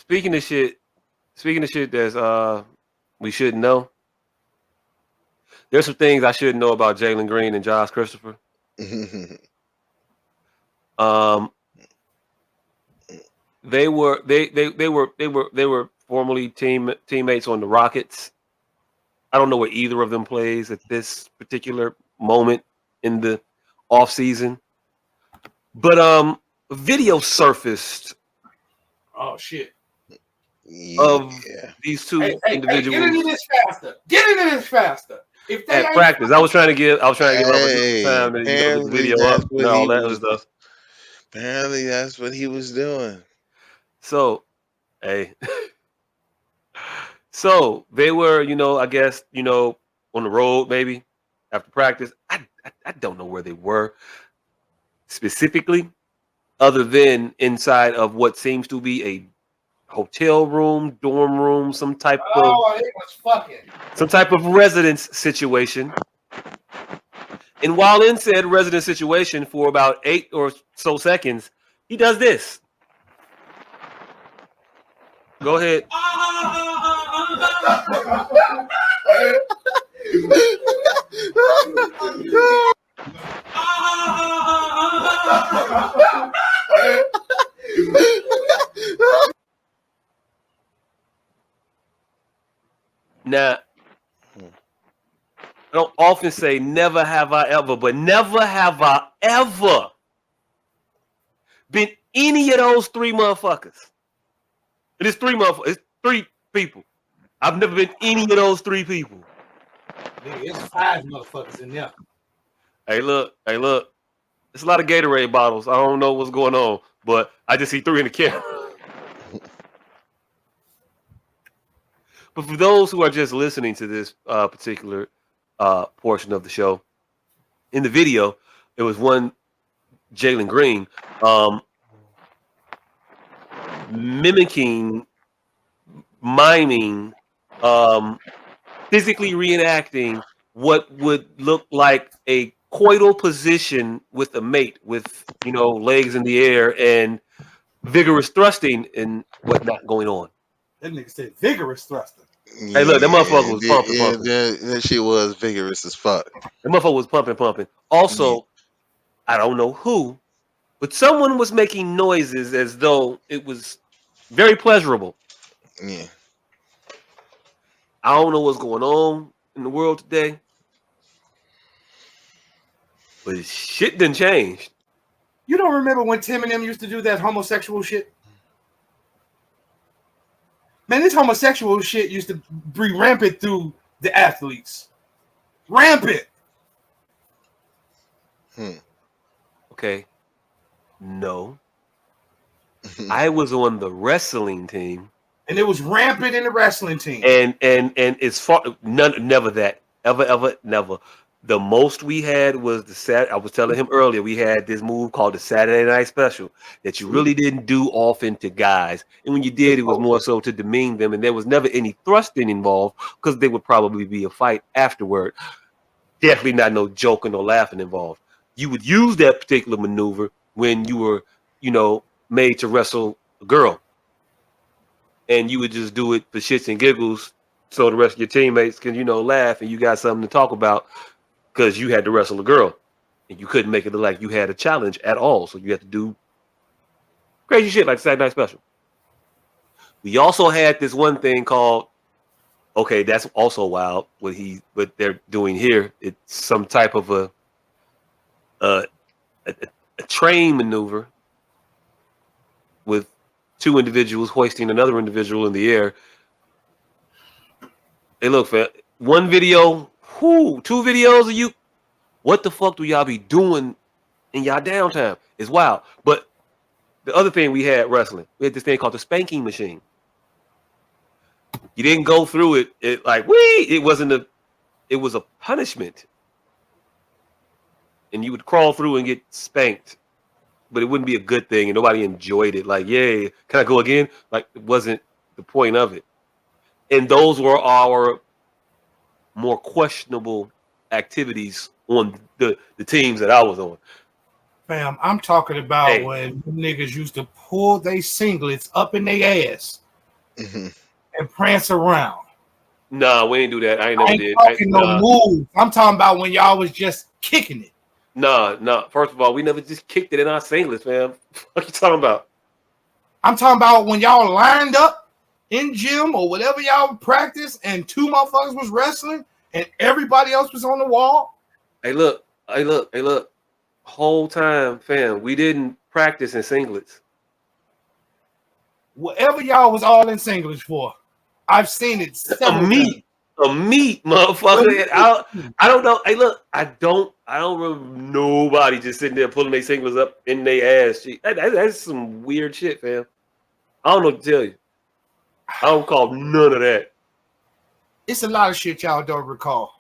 speaking of shit that's we shouldn't know. There's some things I shouldn't know about Jalen Green and Josh Christopher. Um, they were formerly teammates on the Rockets. I don't know where either of them plays at this particular moment in the off season, but video surfaced. Oh shit! Of these two individuals. Get into this faster. Get into this faster. If they at practice, I was trying to give up time to get the video up and all that other stuff. Apparently, that's what he was doing. So, so they were, I guess, on the road maybe after practice. I don't know where they were specifically, other than inside of what seems to be a hotel room, dorm room, some type of residence situation. And while in said residence situation for about 8 or so seconds, he does this. Go ahead. Now, I don't often say never have I ever, but never have I ever been any of those three motherfuckers. It is three motherfuckers. It's three people. I've never been any of those three people. It's 5 motherfuckers in there. Hey, look. It's a lot of Gatorade bottles. I don't know what's going on, but I just see 3 in the camera. But for those who are just listening to this particular portion of the show, in the video, it was one Jalen Green miming, physically reenacting what would look like a coital position with a mate with, legs in the air and vigorous thrusting and whatnot going on. That nigga said vigorous thrusting. Hey, look, that motherfucker was pumping. That shit was vigorous as fuck. That motherfucker was pumping. Also, I don't know who, but someone was making noises as though it was very pleasurable. Yeah. I don't know what's going on in the world today, but shit done changed. You don't remember when Tim and them used to do that homosexual shit? Man, this homosexual shit used to be rampant through the athletes. Rampant. Okay. No. I was on the wrestling team. And it was rampant in the wrestling team. And it's far never that. Ever, never. The most we had was I was telling him earlier, we had this move called the Saturday Night Special that you really didn't do often to guys. And when you did, it was more so to demean them. And there was never any thrusting involved because there would probably be a fight afterward. Definitely not no joking or laughing involved. You would use that particular maneuver when you were, made to wrestle a girl. And you would just do it for shits and giggles so the rest of your teammates can, laugh and you got something to talk about. Because you had to wrestle a girl and you couldn't make it look like you had a challenge at all. So you had to do crazy shit like Saturday Night Special. We also had this one thing called, okay, that's also wild, what they're doing here. It's some type of a train maneuver with 2 individuals hoisting another individual in the air. Hey, look, fam, one video, 2 videos of you. What the fuck do y'all be doing in y'all downtime? It's wild. But the other thing we had wrestling, we had this thing called the spanking machine. You didn't go through it. It was a punishment. And you would crawl through and get spanked. But it wouldn't be a good thing and nobody enjoyed it. Like, yay, can I go again? Like, it wasn't the point of it. And those were our more questionable activities on the teams that I was on. Fam, I'm talking about when niggas used to pull their singlets up in their ass Mhm. and prance around. Nah, we ain't do that. I ain't I never ain't did. talking no moves. I'm talking about when y'all was just kicking it. Nah. First of all, we never just kicked it in our singlets, man. What you talking about? I'm talking about when y'all lined up in gym or whatever y'all practice and two motherfuckers was wrestling and everybody else was on the wall. Hey, look. Whole time, fam, we didn't practice in singlets. Whatever y'all was all in singlets for. I've seen it several times. A meat, motherfucker. And I don't know. Hey, look, I don't remember nobody just sitting there pulling their singlets up in their ass cheek. That's some weird shit, fam. I don't know what to tell you. I don't call none of that. It's a lot of shit y'all don't recall.